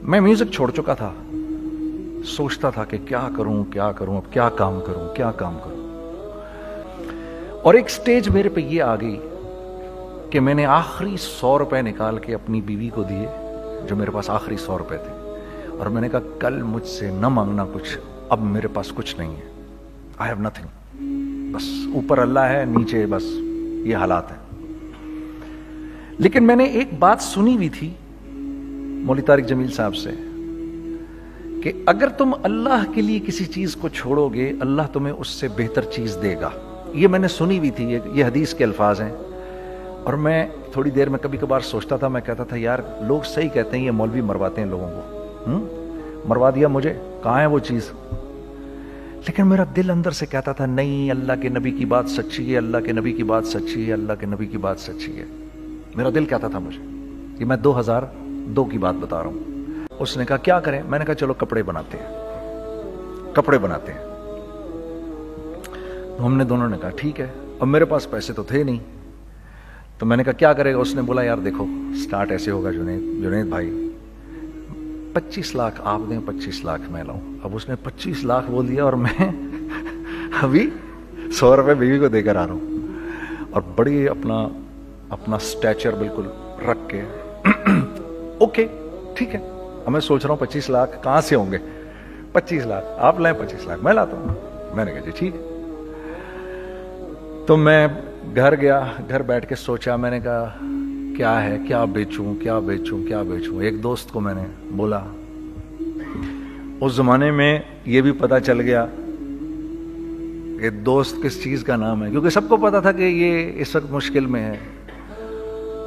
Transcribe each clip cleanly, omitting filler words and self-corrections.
میں میوزک چھوڑ چکا تھا, سوچتا تھا کہ کیا کروں, اب کیا کام کروں. اور ایک سٹیج میرے پہ یہ آ گئی کہ میں نے آخری 100 روپے نکال کے اپنی بیوی کو دیے, جو میرے پاس آخری 100 روپے تھے, اور میں نے کہا کل مجھ سے نہ مانگنا کچھ, اب میرے پاس کچھ نہیں ہے, I have nothing, بس اوپر اللہ ہے, نیچے بس یہ حالات ہیں. لیکن میں نے ایک بات سنی ہوئی تھی مولوی طارق جمیل صاحب سے کہ اگر تم اللہ کے لیے کسی چیز کو چھوڑو گے, اللہ تمہیں اس سے بہتر چیز دے گا. یہ میں نے سنی ہوئی تھی, یہ حدیث کے الفاظ ہیں. اور میں تھوڑی دیر میں کبھی کبھار سوچتا تھا, میں کہتا تھا یار لوگ صحیح کہتے ہیں, یہ مولوی مرواتے ہیں لوگوں کو, مروا دیا مجھے, کہاں ہے وہ چیز. لیکن میرا دل اندر سے کہتا تھا نہیں, اللہ کے نبی کی بات سچی ہے, اللہ کے نبی کی بات سچی ہے, اللہ کے نبی کی بات سچی ہے. میرا دل کہتا تھا مجھے. یہ میں 2002 کی بات بتا رہا ہوں. اس نے کہا کیا کریں, میں نے کہا چلو کپڑے بناتے ہیں. ہم نے دونوں نے کہا ٹھیک ہے. اب میرے پاس پیسے تو تھے نہیں, تو میں نے کہا کیا کرے گا. اس نے بولا یار دیکھو سٹارٹ ایسے ہوگا جنید بھائی, 25 لاکھ آپ دیں, 25 لاکھ میں لاؤں. اب اس نے 25 لاکھ بول دیا, اور میں ابھی 100 روپے بیوی کو دے کر آ رہا ہوں, اور بڑی اپنا سٹیچر بالکل رکھ کے اوکے ٹھیک ہے. اب میں سوچ رہا ہوں 25 لاکھ کہاں سے ہوں گے, 25 لاکھ آپ لائیں, 25 لاکھ میں لاتا ہوں. میں نے کہا جی ٹھیک ہے. تو میں گھر گیا, گھر بیٹھ کے سوچا, میں نے کہا کیا ہے, کیا بیچوں. ایک دوست کو میں نے بولا, اس زمانے میں یہ بھی پتا چل گیا کہ دوست کس چیز کا نام ہے, کیونکہ سب کو پتا تھا کہ یہ اس وقت مشکل میں ہے.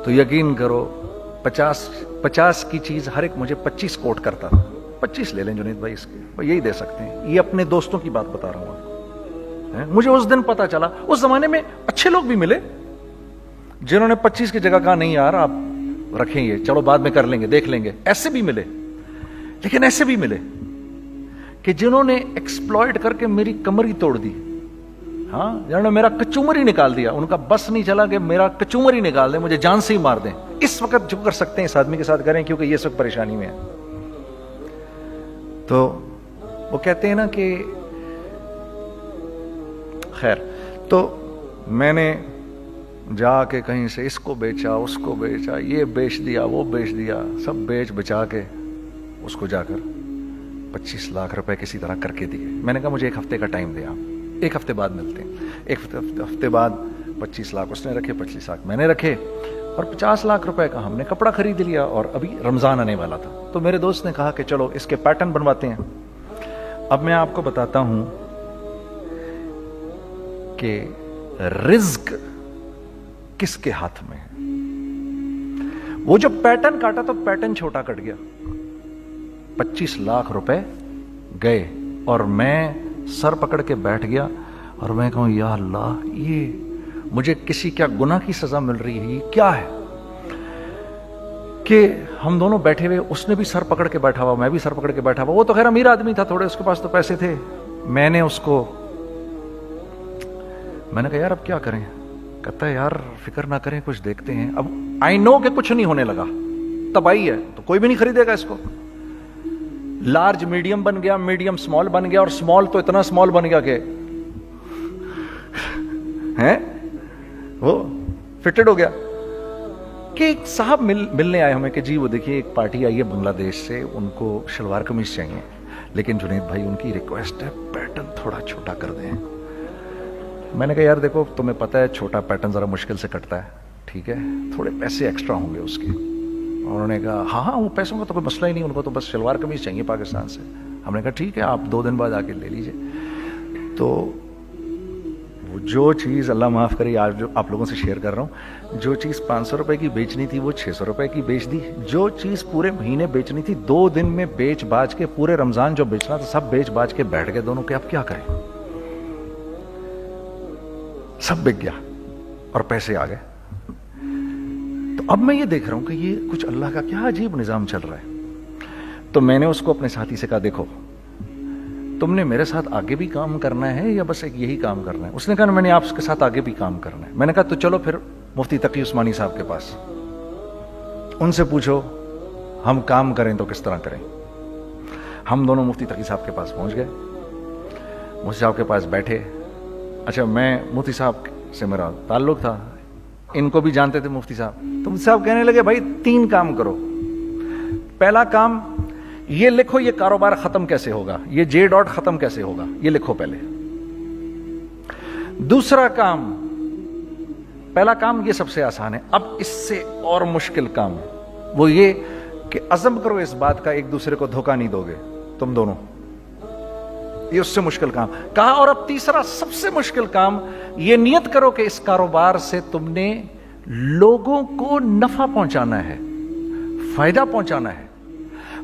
تو یقین کرو 50 کی چیز ہر ایک مجھے 25 کوٹ کرتا تھا. 25 لے لیں جنید بھائی, اس کے یہی دے سکتے ہیں. یہ اپنے دوستوں کی بات بتا رہا ہوں. مجھے اس دن پتا چلا, اس زمانے میں اچھے لوگ بھی ملے جنہوں نے 25 کی جگہ کہا نہیں یار آپ رکھیں, یہ چلو بعد میں کر لیں گے, دیکھ لیں گے. ایسے بھی ملے, لیکن ایسے بھی ملے کہ جنہوں نے ایکسپلائٹ کر کے میری کمر ہی توڑ دی. ہاں, جنہوں نے میرا کچومر ہی نکال دیا. ان کا بس نہیں چلا کہ میرا کچومر ہی نکال دیں, مجھے جان سے ہی مار دیں. اس وقت جو کر سکتے ہیں اس آدمی کے ساتھ کریں, کیونکہ یہ اس وقت پریشانی میں ہے. تو وہ کہتے ہیں نا کہ خیر, تو میں نے جا کے کہیں سے اس کو بیچا, اس کو بیچا, یہ بیچ دیا, وہ بیچ دیا, سب بیچ بچا کے اس کو جا کر 25 لاکھ روپے کسی طرح کر کے دیے. میں نے کہا مجھے 1 ہفتے کا ٹائم دے, آپ 1 ہفتے بعد ملتے ہیں. 1 ہفتے بعد 25 لاکھ اس نے رکھے, 25 لاکھ میں نے رکھے, اور 50 لاکھ روپے کا ہم نے کپڑا خرید لیا. اور ابھی رمضان آنے والا تھا, تو میرے دوست نے کہا کہ چلو اس کے پیٹرن بنواتے ہیں. اب میں آپ کو بتاتا ہوں کہ رزق کس کے ہاتھ میں ہے. وہ جو پیٹرن کاٹا تو پیٹرن چھوٹا کٹ گیا, 25 لاکھ روپے گئے, اور میں سر پکڑ کے بیٹھ گیا, اور میں کہوں یا اللہ, یہ مجھے کسی کیا گناہ کی سزا مل رہی ہے, یہ کیا ہے. کہ ہم دونوں بیٹھے ہوئے, اس نے بھی سر پکڑ کے بیٹھا ہوا, میں بھی سر پکڑ کے بیٹھا ہوا. وہ تو خیر امیر آدمی تھا تھوڑے, اس کے پاس تو پیسے تھے. میں نے اس کو, میں نے کہا یار اب کیا کریں. کہتا ہے یار فکر نہ کریں, کچھ دیکھتے ہیں. اب آئی نو کہ کچھ نہیں ہونے لگا, تباہی ہے, تو کوئی بھی نہیں خریدے گا اس کو. لارج میڈیم بن گیا, میڈیم سمال بن گیا, اور سمال تو اتنا سمال بن گیا کہ وہ فٹڈ ہو گیا. کہ ایک صاحب ملنے آئے ہمیں کہ جی وہ دیکھیے ایک پارٹی آئی ہے بنگلہ دیش سے, ان کو شلوار قمیض چاہیے, لیکن جنید بھائی ان کی ریکویسٹ ہے پیٹرن تھوڑا چھوٹا کر دیں. میں نے کہا یار دیکھو تمہیں پتہ ہے چھوٹا پیٹرن ذرا مشکل سے کٹتا ہے, ٹھیک ہے, تھوڑے پیسے ایکسٹرا ہوں گے اس کے. انہوں نے کہا ہاں وہ پیسوں کا تو کوئی مسئلہ ہی نہیں, ان کو تو بس شلوار قمیض چاہیے پاکستان سے. ہم نے کہا ٹھیک ہے آپ 2 دن بعد آ کے لے لیجئے. تو وہ جو چیز, اللہ معاف کرے آج جو آپ لوگوں سے شیئر کر رہا ہوں, جو چیز 500 روپے کی بیچنی تھی وہ 600 روپے کی بیچ دی. جو چیز پورے مہینے بیچنی تھی 2 دن میں بیچ باج کے, پورے رمضان جو بیچنا تھا سب بیچ باج کے بیٹھ گئے دونوں. کہ اب کیا کریں, سب بک گیا اور پیسے آ گئے. تو اب میں یہ دیکھ رہا ہوں کہ یہ کچھ اللہ کا کیا عجیب نظام چل رہا ہے. تو میں نے اس کو اپنے ساتھی سے کہا دیکھو تم نے میرے ساتھ آگے بھی کام کرنا ہے یا بس ایک یہی کام کرنا ہے. اس نے کہا میں نے آپ کے ساتھ آگے بھی کام کرنا ہے. میں نے کہا تو چلو پھر مفتی تقی عثمانی صاحب کے پاس, ان سے پوچھو ہم کام کریں تو کس طرح کریں. ہم دونوں مفتی تقی صاحب کے پاس پہنچ گئے, مفتی صاحب کے پاس بیٹھے. اچھا میں مفتی صاحب سے میرا تعلق تھا, ان کو بھی جانتے تھے مفتی صاحب. تو مفتی صاحب کہنے لگے بھائی 3 کام کرو. پہلا کام یہ لکھو یہ کاروبار ختم کیسے ہوگا, یہ جے ڈاٹ ختم کیسے ہوگا, یہ لکھو پہلے. دوسرا کام, پہلا کام یہ سب سے آسان ہے, اب اس سے اور مشکل کام وہ یہ کہ عزم کرو اس بات کا ایک دوسرے کو دھوکہ نہیں دو گے تم دونوں, یہ اس سے مشکل کام کہا. اور اب تیسرا سب سے مشکل کام, یہ نیت کرو کہ اس کاروبار سے تم نے لوگوں کو نفع پہنچانا ہے, فائدہ پہنچانا ہے.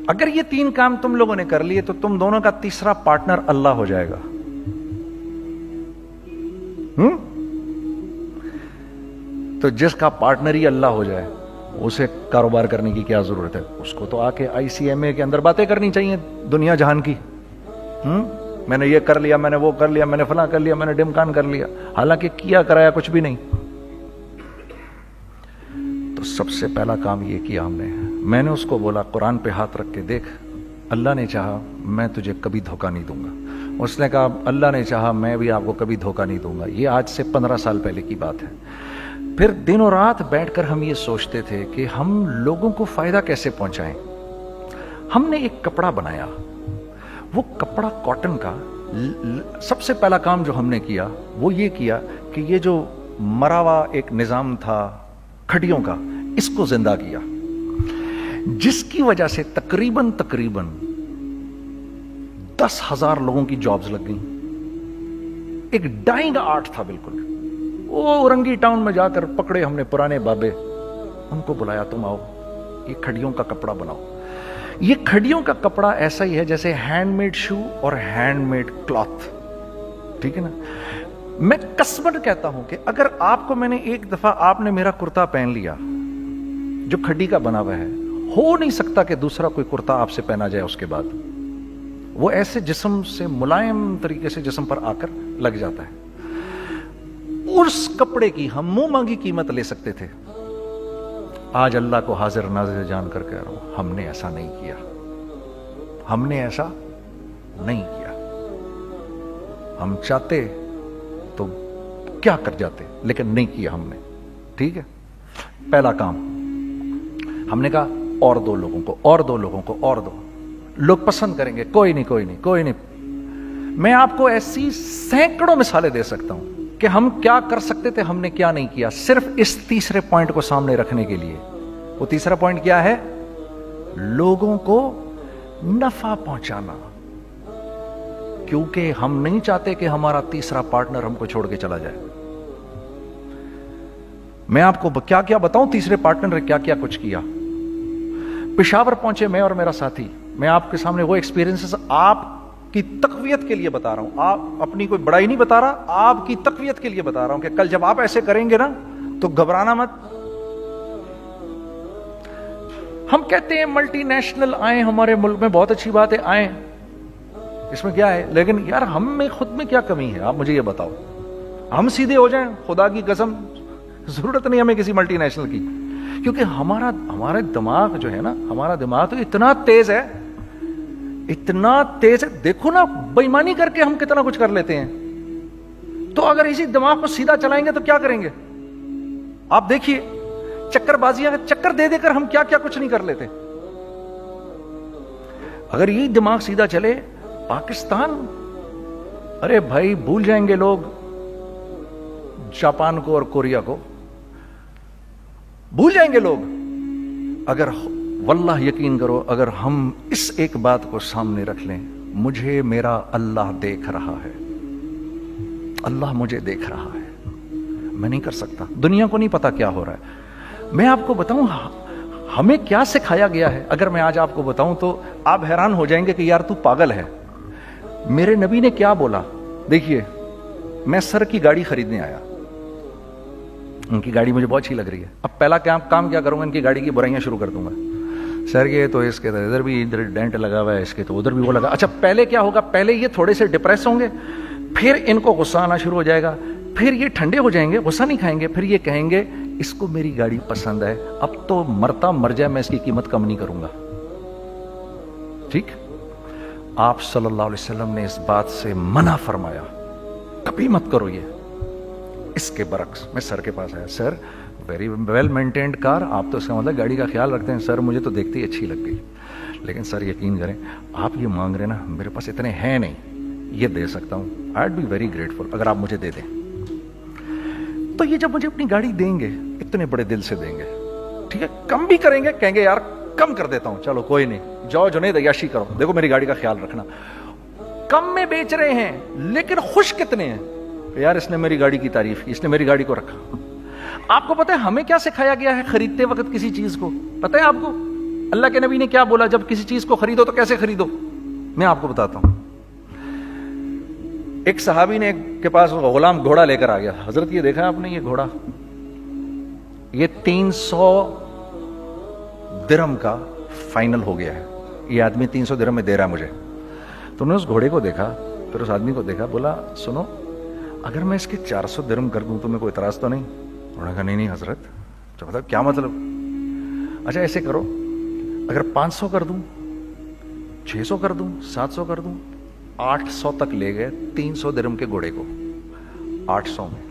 اگر یہ 3 کام تم لوگوں نے کر لیے تو تم دونوں کا تیسرا پارٹنر اللہ ہو جائے گا. تو جس کا پارٹنر ہی اللہ ہو جائے اسے کاروبار کرنے کی کیا ضرورت ہے؟ اس کو تو آ کے ICMA کے اندر باتیں کرنی چاہیے دنیا جہان کی. میں نے یہ کر لیا, میں نے وہ کر لیا, میں نے فلاں کر لیا, میں نے ڈمکان کر لیا, حالانکہ کیا کرایا کچھ بھی نہیں. تو سب سے پہلا کام یہ کیا ہم نے. میں نے اس کو بولا قرآن پہ ہاتھ رکھ کے دیکھ, اللہ نے چاہا میں تجھے کبھی دھوکہ نہیں دوں گا. اس نے کہا اللہ نے چاہا میں بھی آپ کو کبھی دھوکہ نہیں دوں گا. یہ آج سے 15 سال پہلے کی بات ہے. پھر دن و رات بیٹھ کر ہم یہ سوچتے تھے کہ ہم لوگوں کو فائدہ کیسے پہنچائیں. ہم نے ایک کپڑا بنایا, وہ کپڑا کاٹن کا. سب سے پہلا کام جو ہم نے کیا وہ یہ کیا کہ یہ جو مرا ہوا ایک نظام تھا کھڈیوں کا, اس کو زندہ کیا, جس کی وجہ سے تقریباً 10,000 لوگوں کی جابز لگ گئیں. ایک ڈائنگ آرٹ تھا بالکل. وہ اورنگی ٹاؤن میں جا کر پکڑے ہم نے پرانے بابے, ان کو بلایا تم آؤ یہ کھڈیوں کا کپڑا بناؤ. یہ کھڈیوں کا کپڑا ایسا ہی ہے جیسے ہینڈ میڈ شو اور ہینڈ میڈ کلاتھ, ٹھیک ہے نا. میں قسمن کہتا ہوں کہ اگر آپ کو میں نے ایک دفعہ آپ نے میرا کرتا پہن لیا جو کھڈی کا بنا ہوا ہے, ہو نہیں سکتا کہ دوسرا کوئی کرتا آپ سے پہنا جائے اس کے بعد. وہ ایسے جسم سے ملائم طریقے سے جسم پر آ کر لگ جاتا ہے. اس کپڑے کی ہم منہ مانگی قیمت لے سکتے تھے. آج اللہ کو حاضر ناظر جان کر کہہ رہا ہوں, ہم نے ایسا نہیں کیا. ہم نے ایسا نہیں کیا. ہم چاہتے تو کیا کر جاتے, لیکن نہیں کیا ہم نے. ٹھیک ہے, پہلا کام ہم نے کہا اور 2 لوگوں کو, اور 2 لوگوں کو, اور 2 لوگ پسند کریں گے. کوئی نہیں کوئی نہیں کوئی نہیں. میں آپ کو ایسی سینکڑوں مثالیں دے سکتا ہوں کہ ہم کیا کر سکتے تھے, ہم نے کیا نہیں کیا, صرف اس تیسرے پوائنٹ کو سامنے رکھنے کے لیے. وہ تیسرا پوائنٹ کیا ہے؟ لوگوں کو نفع پہنچانا. کیونکہ ہم نہیں چاہتے کہ ہمارا تیسرا پارٹنر ہم کو چھوڑ کے چلا جائے. میں آپ کو کیا کیا بتاؤں, تیسرے پارٹنر نے کیا کیا کچھ کیا. پشاور پہنچے میں اور میرا ساتھی. میں آپ کے سامنے وہ ایکسپیرینسز آپ کی تقویت کے لیے بتا رہا ہوں, آپ اپنی کوئی بڑائی نہیں بتا رہا, آپ کی تقویت کے لیے بتا رہا ہوں کہ کل جب آپ ایسے کریں گے نا تو گھبرانا مت. ہم کہتے ہیں ملٹی نیشنل آئیں ہمارے ملک میں, بہت اچھی بات ہے آئیں, اس میں کیا ہے, لیکن یار ہم میں خود میں کیا کمی ہے آپ مجھے یہ بتاؤ. ہم سیدھے ہو جائیں, خدا کی قسم ضرورت نہیں ہمیں کسی ملٹی نیشنل کی. کیونکہ ہمارا دماغ جو ہے نا, ہمارا دماغ تو اتنا تیز ہے, اتنا تیز ہے. دیکھو نا بے ایمانی کر کے ہم کتنا کچھ کر لیتے ہیں. تو اگر اسی دماغ کو سیدھا چلائیں گے تو کیا کریں گے آپ دیکھیے. چکر بازیاں چکر دے دے کر ہم کیا کیا کچھ نہیں کر لیتے. اگر یہی دماغ سیدھا چلے, پاکستان, ارے بھائی بھول جائیں گے لوگ جاپان کو اور کوریا کو, بھول جائیں گے لوگ. اگر واللہ یقین کرو, اگر ہم اس ایک بات کو سامنے رکھ لیں, مجھے میرا اللہ دیکھ رہا ہے, اللہ مجھے دیکھ رہا ہے, میں نہیں کر سکتا. دنیا کو نہیں پتا کیا ہو رہا ہے. میں آپ کو بتاؤں ہمیں کیا سکھایا گیا ہے, اگر میں آج آپ کو بتاؤں تو آپ حیران ہو جائیں گے کہ یار تو پاگل ہے. میرے نبی نے کیا بولا, دیکھیے میں سر کی گاڑی خریدنے آیا, ان کی گاڑی مجھے بہت اچھی لگ رہی ہے. اب پہلا کام کیا کروں گا, ان کی گاڑی کی برائیاں شروع کر دوں گا. سر یہ تو اس کے ادھر بھی ادھر ڈینٹ لگا ہوا ہے, اس کے تو ادھر بھی وہ لگا. اچھا پہلے کیا ہوگا, پہلے یہ تھوڑے سے ڈپریس ہوں گے, پھر ان کو غصہ آنا شروع ہو جائے گا, پھر یہ ٹھنڈے ہو جائیں گے, غصہ نہیں کھائیں گے, پھر یہ کہیں گے اس کو میری گاڑی پسند ہے, اب تو مرتا مر جائے میں اس کی قیمت کم نہیں کروں گا. ٹھیک. آپ صلی اللہ علیہ وسلم نے اس بات سے منع فرمایا, کبھی مت کرو یہ. اس کے برعکس میں سر کے پاس آیا, سر ویری ویل مینٹینڈ کار, آپ تو اس کا مطلب گاڑی کا خیال رکھتے ہیں. سر مجھے تو دیکھتے ہی اچھی لگ گئی, لیکن سر یقین کریں آپ یہ مانگ رہے نا, میرے پاس اتنے ہیں نہیں, یہ دے سکتا ہوں. I would be very grateful اگر آپ مجھے دے دیں. تو یہ جب مجھے اپنی گاڑی دیں گے اتنے بڑے دل سے دیں گے, ٹھیک ہے, کم بھی کریں گے, کہیں گے یار کم کر دیتا ہوں, چلو کوئی نہیں, جاؤ جنید عیاشی کرو, دیکھو میری گاڑی کا خیال رکھنا. کم میں بیچ رہے ہیں لیکن خوش کتنے ہیں, یار اس نے میری گاڑی کی تعریف کی, اس نے میری گاڑی کو رکھا. آپ کو پتا ہے ہمیں کیا سکھایا گیا ہے خریدتے وقت کسی چیز کو؟ پتا ہے آپ کو اللہ کے نبی نے کیا بولا جب کسی چیز کو خریدو تو کیسے خریدو؟ میں آپ کو بتاتا ہوں. ایک صحابی نے کے پاس غلام گھوڑا لے کر آ گیا. حضرت یہ دیکھا آپ نے, یہ گھوڑا یہ 300 درہم کا فائنل ہو گیا ہے, یہ آدمی 300 درہم میں دے رہا ہے مجھے. تو نے اس گھوڑے کو دیکھا, پھر اس آدمی کو دیکھا, بولا سنو اگر میں اس کے 400 درہم کر دوں تو میں کوئی اعتراض تو نہیں؟ انہوں نے کہا نہیں حضرت. تو مطلب کیا مطلب؟ اچھا ایسے کرو, اگر 500 کر دوں, 600 کر دوں, 700 کر دوں, 800 تک لے گئے 300 درہم کے گھوڑے کو 800 میں.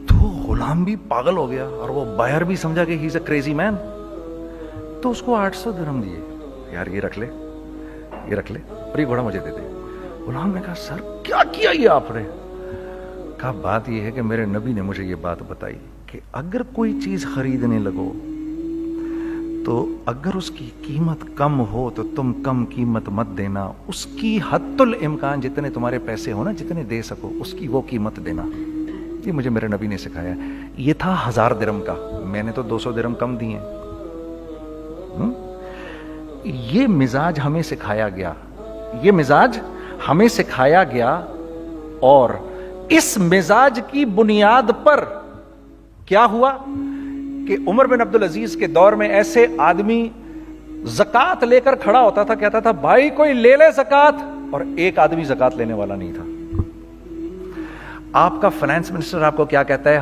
تو غلام بھی پاگل ہو گیا اور وہ بائر بھی سمجھا کہ ہی از اے کریزی مین, تو اس کو 800 درہم دیے. یار یہ رکھ لے, یہ رکھ لے, اور یہ گھوڑا مجھے دے دے. غلام نے کہا سر کیا کیا یہ آپ نے؟ کہا بات یہ ہے کہ میرے نبی نے مجھے یہ بات بتائی کہ اگر کوئی چیز خریدنے لگو تو اگر اس کی قیمت کم ہو تو تم کم قیمت مت دینا, اس کی حد الامکان جتنے تمہارے پیسے ہو نا, جتنے دے سکو اس کی وہ قیمت دینا. یہ مجھے میرے نبی نے سکھایا. یہ تھا 1000 درہم کا, میں نے تو 200 درہم کم دیے. یہ مزاج ہمیں سکھایا گیا, یہ مزاج ہمیں سکھایا گیا, اور اس مزاج کی بنیاد پر کیا ہوا کہ عمر بن عبدالعزیز کے دور میں ایسے آدمی زکات لے کر کھڑا ہوتا تھا, کہتا تھا بھائی کوئی لے لے زکات, اور ایک آدمی زکات لینے والا نہیں تھا. آپ کا فائنانس منسٹر آپ کو کیا کہتا ہے,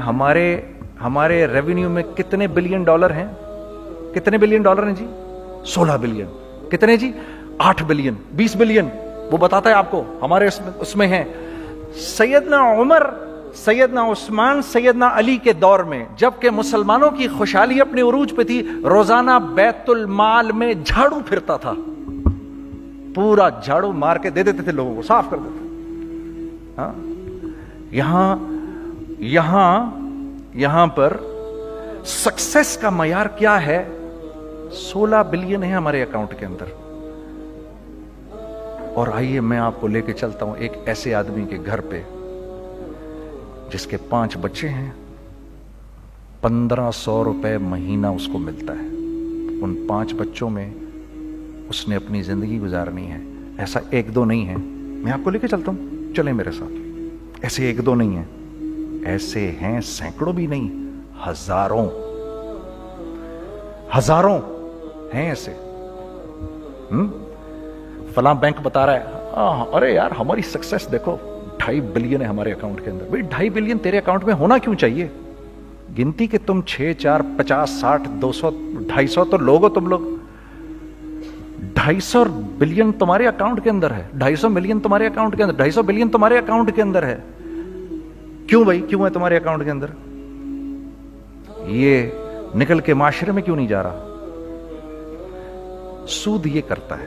ہمارے ریونیو میں کتنے بلین ڈالر ہیں؟ کتنے بلین ڈالر ہیں جی؟ 16 بلین. کتنے جی؟ 8 بلین, 20 بلین, وہ بتاتا ہے آپ کو ہمارے اس میں ہیں. سیدنا عمر, سیدنا عثمان, سیدنا علی کے دور میں جبکہ مسلمانوں کی خوشحالی اپنے عروج پہ تھی, روزانہ بیت المال میں جھاڑو پھرتا تھا, پورا جھاڑو مار کے دے دیتے تھے لوگوں کو, صاف کر دیتے. ہاں یہاں پر سکسیس کا معیار کیا ہے؟ 16 بلین ہے ہمارے اکاؤنٹ کے اندر. اور آئیے میں آپ کو لے کے چلتا ہوں ایک ایسے آدمی کے گھر پہ جس کے 5 بچے ہیں, 1500 روپے مہینہ اس کو ملتا ہے. ان 5 بچوں میں اس نے اپنی زندگی گزارنی ہے. ایسا 1-2 نہیں ہے, میں آپ کو لے کے چلتا ہوں, چلیں میرے ساتھ. ایسے 1-2 نہیں ہیں, ایسے ہیں سینکڑوں بھی نہیں, ہزاروں ہیں ایسے. فلاں بینک بتا رہا ہے ارے یار ہماری سکسیس دیکھو 2.5 بلین ہے ہمارے اکاؤنٹ کے اندر. بھائی 2.5 بلین تیرے اکاؤنٹ میں ہونا کیوں چاہیے؟ گنتی کہ تم 6, 4, 50, 60, 200, 250 تو لوگ ہو تم لوگ. 250 بلین تمہارے اکاؤنٹ کے اندر ہے, 250 ملین تمہارے اکاؤنٹ کے اندر, 250 بلین تمہارے اکاؤنٹ کے اندر ہے. کیوں بھائی, کیوں ہے تمہارے اکاؤنٹ کے اندر؟ یہ نکل کے معاشرے میں کیوں نہیں جا رہا؟ سود یہ کرتا ہے,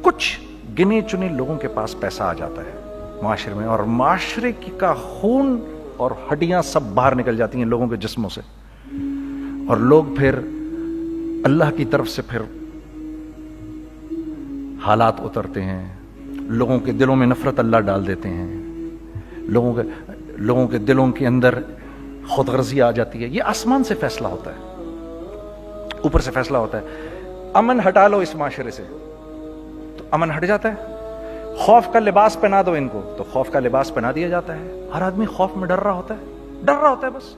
کچھ گنے چنے لوگوں کے پاس پیسہ آ جاتا ہے معاشرے میں, اور معاشرے کا خون اور ہڈیاں سب باہر نکل جاتی ہیں لوگوں کے جسموں سے, اور لوگ پھر اللہ کی طرف سے پھر حالات اترتے ہیں, لوگوں کے دلوں میں نفرت اللہ ڈال دیتے ہیں, لوگوں کے دلوں کے اندر خود غرضی آ جاتی ہے. یہ آسمان سے فیصلہ ہوتا ہے, اوپر سے فیصلہ ہوتا ہے. امن ہٹا لو اس معاشرے سے تو امن ہٹ جاتا ہے. خوف کا لباس پہنا دو ان کو تو خوف کا لباس پہنا دیا جاتا ہے. ہر آدمی خوف میں ڈر رہا ہوتا ہے بس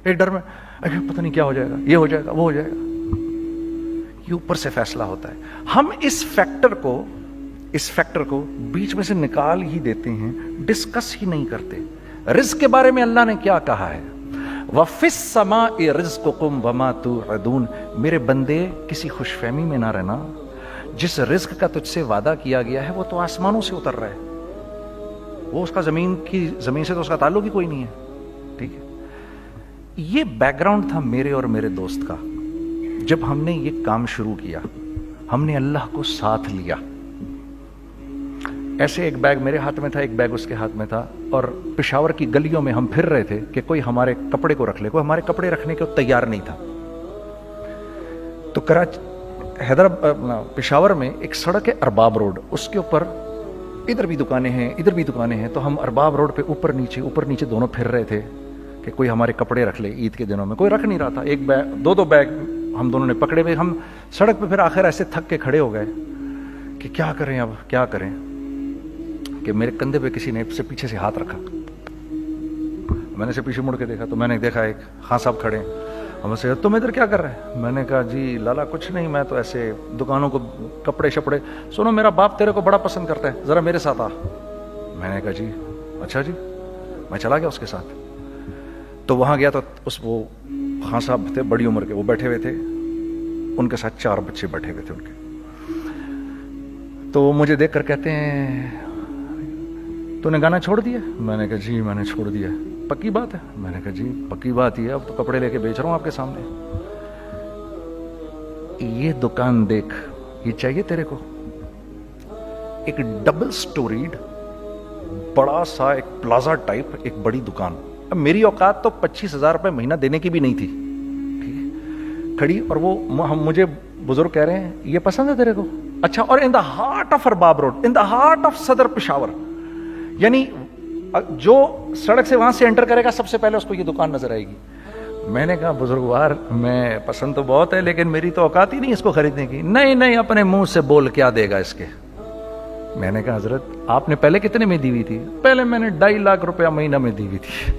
ایک ڈر میں, پتہ نہیں کیا ہو جائے گا, یہ ہو جائے گا, وہ ہو جائے گا. یہ اوپر سے فیصلہ ہوتا ہے. ہم اس فیکٹر کو بیچ میں سے نکال ہی دیتے ہیں, ڈسکس ہی نہیں کرتے. رزق کے بارے میں اللہ نے کیا کہا ہے؟ وَفِي السَّمَاءِ رِزْقُكُمْ وَمَا تُوعَدُونَ. میرے بندے کسی خوش فہمی میں نہ رہنا, جس رزق کا تجھ سے وعدہ کیا گیا ہے وہ تو آسمانوں سے اتر رہا ہے, وہ اس کا زمین سے تو اس کا تعلق ہی کوئی نہیں ہے. ٹھیک ہے, یہ بیک گراؤنڈ تھا میرے اور میرے دوست کا. جب ہم نے یہ کام شروع کیا, ہم نے اللہ کو ساتھ لیا. ایسے ایک بیگ میرے ہاتھ میں تھا, ایک بیگ اس کے ہاتھ میں تھا, اور پشاور کی گلیوں میں ہم پھر رہے تھے کہ کوئی ہمارے کپڑے کو رکھ لے. کوئی ہمارے کپڑے رکھنے کو تیار نہیں تھا. تو پشاور میں ایک سڑک ہے ارباب روڈ, اس کے اوپر ادھر بھی دکانیں ہیں ادھر بھی دکانیں ہیں. تو ہم ارباب روڈ پہ اوپر نیچے دونوں پھر رہے تھے کہ کوئی ہمارے کپڑے رکھ لے. عید کے دنوں میں کوئی رکھ نہیں رہا تھا. ایک بیگ, دو بیگ ہم دونوں نے پکڑے ہوئے. ہم سڑک پہ پھر آخر ایسے تھک کے کھڑے ہو گئے کہ کیا کریں, اب کیا کریں, کہ میرے کندھے پہ کسی نے سے پیچھے سے ہاتھ رکھا. میں نے سے پیچھے مڑ کے دیکھا تو میں نے دیکھا ایک خان صاحب کھڑے ہیں. ہم سے تم ادھر کیا کر رہے ہیں؟ میں نے کہا جی لالا کچھ نہیں, میں تو ایسے دکانوں کو کپڑے شپڑے. سنو میرا باپ تیرے کو بڑا پسند کرتا ہے, ذرا میرے ساتھ آ. میں نے کہا جی اچھا جی. میں چلا گیا اس کے ساتھ. تو وہاں گیا تو وہ خان صاحب تھے بڑی عمر کے, وہ بیٹھے ہوئے تھے, ان کے ساتھ 4 بچے بیٹھے ہوئے تھے ان کے. تو وہ مجھے دیکھ کر کہتے ہیں تو نے گانا چھوڑ دیا؟ میں نے کہا جی میں نے چھوڑ دیا. پکی بات ہے؟ میں نے کہا جی پکی بات ہی ہے, اب تو کپڑے لے کے بیچ رہا ہوں آپ کے سامنے. یہ دکان دیکھ, یہ چاہیے تیرے کو؟ ایک ڈبل سٹوریڈ بڑا سا ایک پلازا ٹائپ ایک بڑی دکان. اب میری اوقات تو 25,000 روپے مہینہ دینے کی بھی نہیں تھی. کھڑی, اور وہ مجھے بزرگ کہہ رہے ہیں یہ پسند ہے تیرے کو؟ اچھا, اور in the heart of Arbab road, in the heart of Saddar Peshawar, یعنی جو سڑک سے وہاں سے انٹر کرے گا سب سے پہلے اس کو یہ دکان نظر آئے گی. میں نے کہا بزرگوار میں پسند تو بہت ہے لیکن میری تو اوقات ہی نہیں اس کو خریدنے کی. نہیں اپنے منہ سے بول, کیا دے گا اس کے. میں نے کہا حضرت آپ نے پہلے کتنے میں دی ہوئی تھی؟ پہلے میں نے 2.5 لاکھ روپیہ مہینہ میں دی ہوئی تھی.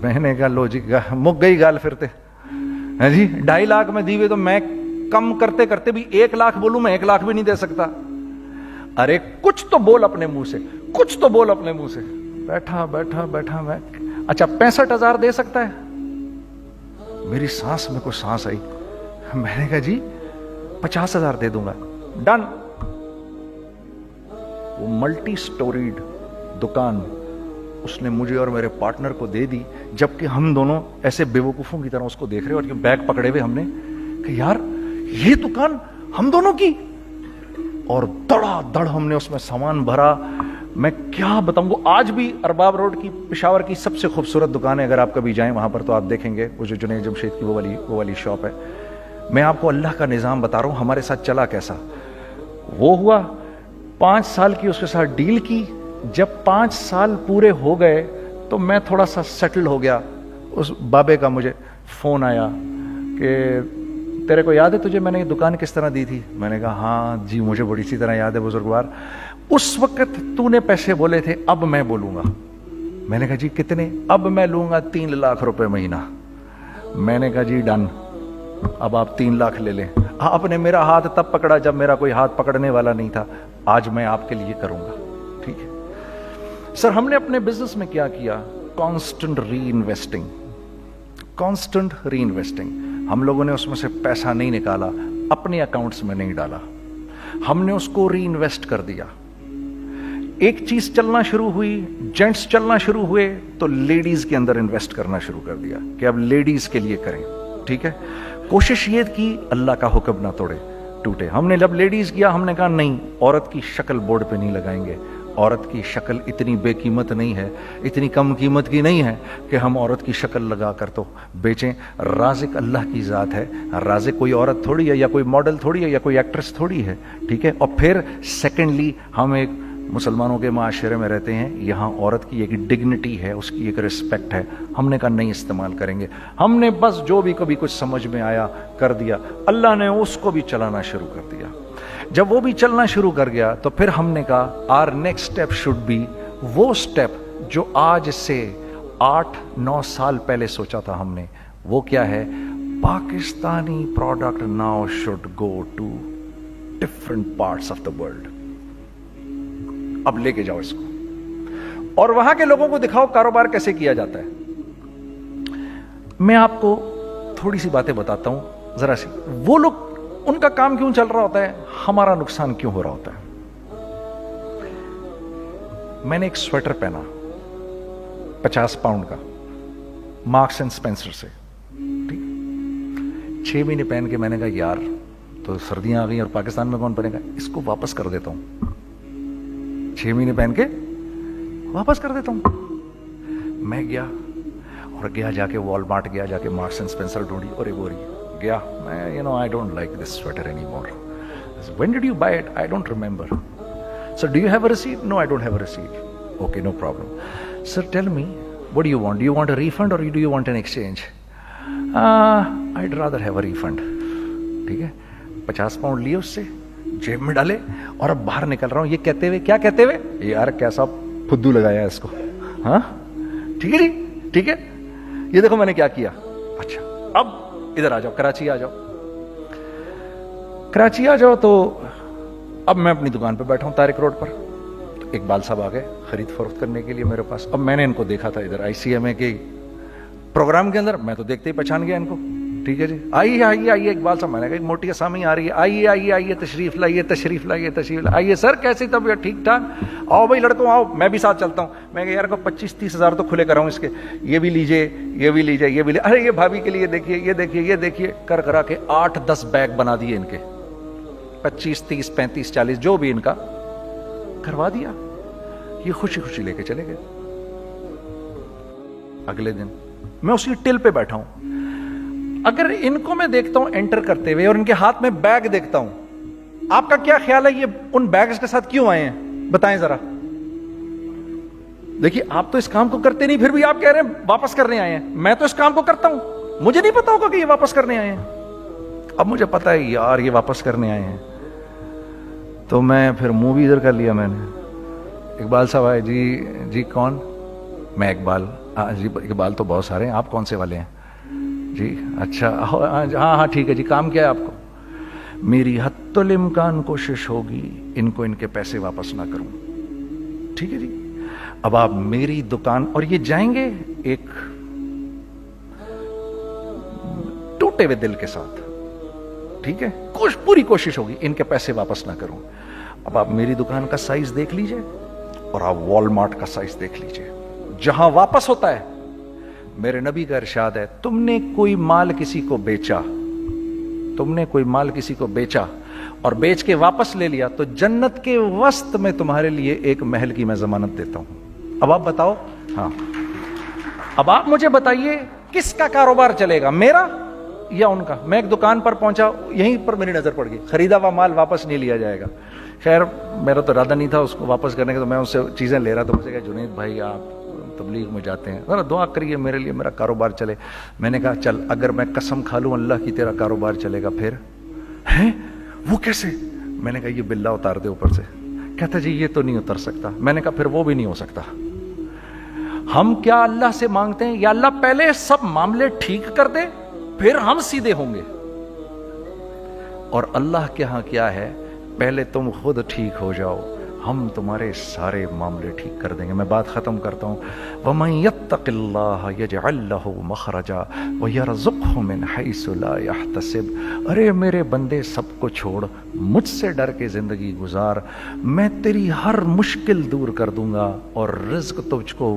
میں نے کہا لو جی مک گئی گال پھرتے. ہاں جی 2.5 لاکھ میں دی ہوئی, تو میں کم کرتے کرتے بھی 1 لاکھ بولوں, میں 1 لاکھ بھی نہیں دے سکتا. ارے کچھ تو بول اپنے منہ سے, کچھ تو بول اپنے منہ سے. بیٹھا میں, اچھا 65,000 دے سکتا ہے؟ میری سانس میں کوئی سانس آئی. میں نے کہا جی 50,000 دے دوں گا. ڈن. وہ ملٹی سٹوریڈ دکان اس نے مجھے اور میرے پارٹنر کو دے دی, جبکہ ہم دونوں ایسے بیوقوفوں کی طرح اس کو دیکھ رہے, اور بیگ پکڑے ہوئے ہم نے کہ یار یہ دکان ہم دونوں کی. اور دڑا دڑ ہم نے اس میں سامان بھرا. میں کیا بتاؤں, وہ آج بھی ارباب روڈ کی پشاور کی سب سے خوبصورت دکان ہے. اگر آپ کبھی جائیں وہاں پر تو آپ دیکھیں گے وہ جو جنید جمشید کی وہ والی شاپ ہے. میں آپ کو اللہ کا نظام بتا رہا ہوں ہمارے ساتھ چلا کیسا. وہ ہوا 5 سال کی اس کے ساتھ ڈیل کی. جب 5 سال پورے ہو گئے تو میں تھوڑا سا سیٹل ہو گیا. اس بابے کا مجھے فون آیا کہ تیرے کو یاد ہے تجھے میں نے یہ دکان کس طرح دی تھی؟ میں نے کہا ہاں جی مجھے بڑی سی طرح یاد ہے بزرگوار. اس وقت تو نے پیسے بولے تھے, اب میں بولوں گا. میں نے کہا جی کتنے؟ اب میں لوں گا 3 لاکھ روپے مہینہ. میں نے کہا جی ڈن, اب آپ 3 لاکھ لے لیں. آپ نے میرا ہاتھ تب پکڑا جب میرا کوئی ہاتھ پکڑنے والا نہیں تھا. آج میں آپ کے لیے کروں گا. ٹھیک ہے سر. ہم نے اپنے بزنس میں کیا کیا؟ کانسٹنٹ ری انویسٹنگ. ہم لوگوں نے اس میں سے پیسہ نہیں نکالا, اپنے اکاؤنٹس میں نہیں ڈالا, ہم نے اس کو ری انویسٹ کر دیا. ایک چیز چلنا شروع ہوئی, جینٹس چلنا شروع ہوئے, تو لیڈیز کے اندر انویسٹ کرنا شروع کر دیا کہ اب لیڈیز کے لیے کریں. ٹھیک ہے, کوشش یہ کی اللہ کا حکم نہ ٹوٹے. ہم نے جب لیڈیز کیا ہم نے کہا نہیں, عورت کی شکل بورڈ پہ نہیں لگائیں گے. عورت کی شکل اتنی بے قیمت نہیں ہے, اتنی کم قیمت کی نہیں ہے کہ ہم عورت کی شکل لگا کر تو بیچیں. رازق اللہ کی ذات ہے. رازق کوئی عورت تھوڑی ہے, یا کوئی ماڈل تھوڑی ہے, یا کوئی ایکٹریس تھوڑی ہے. ٹھیک ہے. اور پھر سیکنڈلی ہم ایک مسلمانوں کے معاشرے میں رہتے ہیں, یہاں عورت کی ایک ڈگنیٹی ہے, اس کی ایک رسپیکٹ ہے. ہم نے کہا نہیں استعمال کریں گے. ہم نے بس جو بھی کبھی کچھ سمجھ میں آیا کر دیا. اللہ نے اس کو بھی چلانا شروع کر دیا. جب وہ بھی چلنا شروع کر گیا تو پھر ہم نے کہا our next step should be وہ اسٹیپ جو آج سے 8-9 سال پہلے سوچا تھا ہم نے. وہ کیا ہے؟ Pakistani product now should go to different parts of the world. اب لے کے جاؤ اس کو, اور وہاں کے لوگوں کو دکھاؤ کاروبار کیسے کیا جاتا ہے. میں آپ کو تھوڑی سی باتیں بتاتا ہوں ذرا سی. وہ لوگ ان کا کام کیوں چل رہا ہوتا ہے, ہمارا نقصان کیوں ہو رہا ہوتا ہے. میں نے ایک سویٹر پہنا 50 پاؤنڈ کا مارکس اینڈ اسپینسر سے, ٹھیک, 6 مہینے پہن کے میں نے کہا یار تو سردیاں آ گئی اور پاکستان میں کون پہنے گا, اس کو واپس کر دیتا ہوں. 6 مہینے پہن کے واپس کر دیتا ہوں. میں گیا اور جا کے والمارٹ گیا, جا کے مارکس اینڈ اسپینسر ڈھونڈی اور ایک بوری گیا. میں I don't like this sweater anymore. When did you buy it? I don't remember. So do you have a receipt? No, I don't have a receipt. Okay, no problem. Sir, tell me, what do you want? Do you want a refund or do you want an exchange? I'd rather have a refund. ٹھیک ہے, 50 pound لیے اس سے, جیب میں ڈالے اور اب باہر نکل رہا ہوں, یہ کہتے ہوئے, کیا کہتے ہوئے, یار کیسا پھدو لگایا ہے اس کو. ہاں ٹھیک ہے جی, ٹھیک ہے, یہ دیکھو میں نے کیا کیا. اچھا اب ادھر آ جاؤ, کراچی آ جاؤ. کراچی آ جاؤ تو اب میں اپنی دکان پہ بیٹھا ہوں طارق روڈ پر. تو اقبال صاحب آ گئے خرید فروخت کرنے کے لیے میرے پاس. اب میں نے ان کو دیکھا تھا ادھر ICMA کے پروگرام کے اندر, میں تو دیکھتے ہی پہچان گیا ان کو. ٹھیک ہے جی, آئیے آئیے آئیے اقبال صاحب. میں نے کہا ایک موٹی اسامی آ رہی ہے, آئیے آئیے آئیے, تشریف لائیے تشریف لائیے تشریف لائیے. سر کیسی طبیعت, ٹھیک ٹھاک, آؤ بھائی لڑکوں آؤ, میں بھی ساتھ چلتا ہوں. میں کہا یار کو 25-30 ہزار تو کھلے کراؤں اس کے, یہ بھی لیجئے یہ بھی لیجئے یہ بھی لیجئے. ارے یہ بھابھی کے لیے دیکھیے, یہ دیکھیے یہ دیکھیے, کر کرا کے 8-10 بیگ بنا دیے ان کے, 25, 30, 35, 40 جو بھی ان کا کروا دیا. یہ خوشی خوشی لے کے چلے گئے. اگلے دن میں اسی ٹل پہ بیٹھا ہوں. اگر ان کو میں دیکھتا ہوں انٹر کرتے ہوئے اور ان کے ہاتھ میں بیگ دیکھتا ہوں, آپ کا کیا خیال ہے یہ ان بیگز کے ساتھ کیوں آئے ہیں, بتائیں ذرا. دیکھیے آپ تو اس کام کو کرتے نہیں, پھر بھی آپ کہہ رہے ہیں واپس کرنے آئے ہیں. میں تو اس کام کو کرتا ہوں, مجھے نہیں پتا ہوگا کہ یہ واپس کرنے آئے ہیں. اب مجھے پتا ہے یار یہ واپس کرنے آئے ہیں, تو میں پھر منہ بھی ادھر کر لیا. میں نے, اقبال صاحب آئے, جی کون, میں اقبال. جی اقبال تو بہت سارے ہیں, آپ کون سے والے ہیں جی, اچھا ہاں ٹھیک ہے جی, کام کیا ہے آپ کو. میری حتی الامکان کوشش ہوگی ان کو ان کے پیسے واپس نہ کروں. ٹھیک ہے جی, اب آپ میری دکان, اور یہ جائیں گے ایک ٹوٹے ہوئے دل کے ساتھ, ٹھیک ہے, پوری کوشش ہوگی ان کے پیسے واپس نہ کروں. اب آپ میری دکان کا سائز دیکھ لیجئے اور آپ والمارٹ کا سائز دیکھ لیجئے, جہاں واپس ہوتا ہے. میرے نبی کا ارشاد ہے, تم نے کوئی مال کسی کو بیچا, تم نے کوئی مال کسی کو بیچا اور بیچ کے واپس لے لیا, تو جنت کے وسط میں تمہارے لیے ایک محل کی میں ضمانت دیتا ہوں. اب آپ بتاؤ, ہاں اب آپ مجھے بتائیے کس کا کاروبار چلے گا, میرا یا ان کا. میں ایک دکان پر پہنچا, یہیں پر میری نظر پڑ گئی, خریدا ہوا مال واپس نہیں لیا جائے گا. خیر میرا تو ارادہ نہیں تھا اس کو واپس کرنے کا, تو میں اس سے چیزیں لے رہا تھا. مجھے کہا جنید بھائی آپ تبلیغ میں جاتے ہیں, ذرا دعا کریے میرے لیے, میرا کاروبار چلے. میں نے کہا چل, اگر میں قسم کھا لوں اللہ کی تیرا کاروبار چلے گا, پھر ہیں وہ کیسے. میں نے کہا یہ بلا اتار دے اوپر سے. کہتا جی یہ تو نہیں اتر سکتا. میں نے کہا پھر وہ بھی نہیں ہو سکتا. ہم کیا اللہ سے مانگتے ہیں, یا اللہ پہلے سب معاملے ٹھیک کر دے پھر ہم سیدھے ہوں گے. اور اللہ کے ہاں کیا ہے, پہلے تم خود ٹھیک ہو جاؤ, ہم تمہارے سارے معاملے ٹھیک کر دیں گے. میں بات ختم کرتا ہوں. وَمَن يَتَّقِ اللَّهَ يَجْعَل لَّهُ مَخْرَجًا وَيَرْزُقْهُ مِنْ حَيْثُ لَا يَحْتَسِبُ. ارے میرے بندے سب کو چھوڑ, مجھ سے ڈر کے زندگی گزار, میں تیری ہر مشکل دور کر دوں گا اور رزق تجھ کو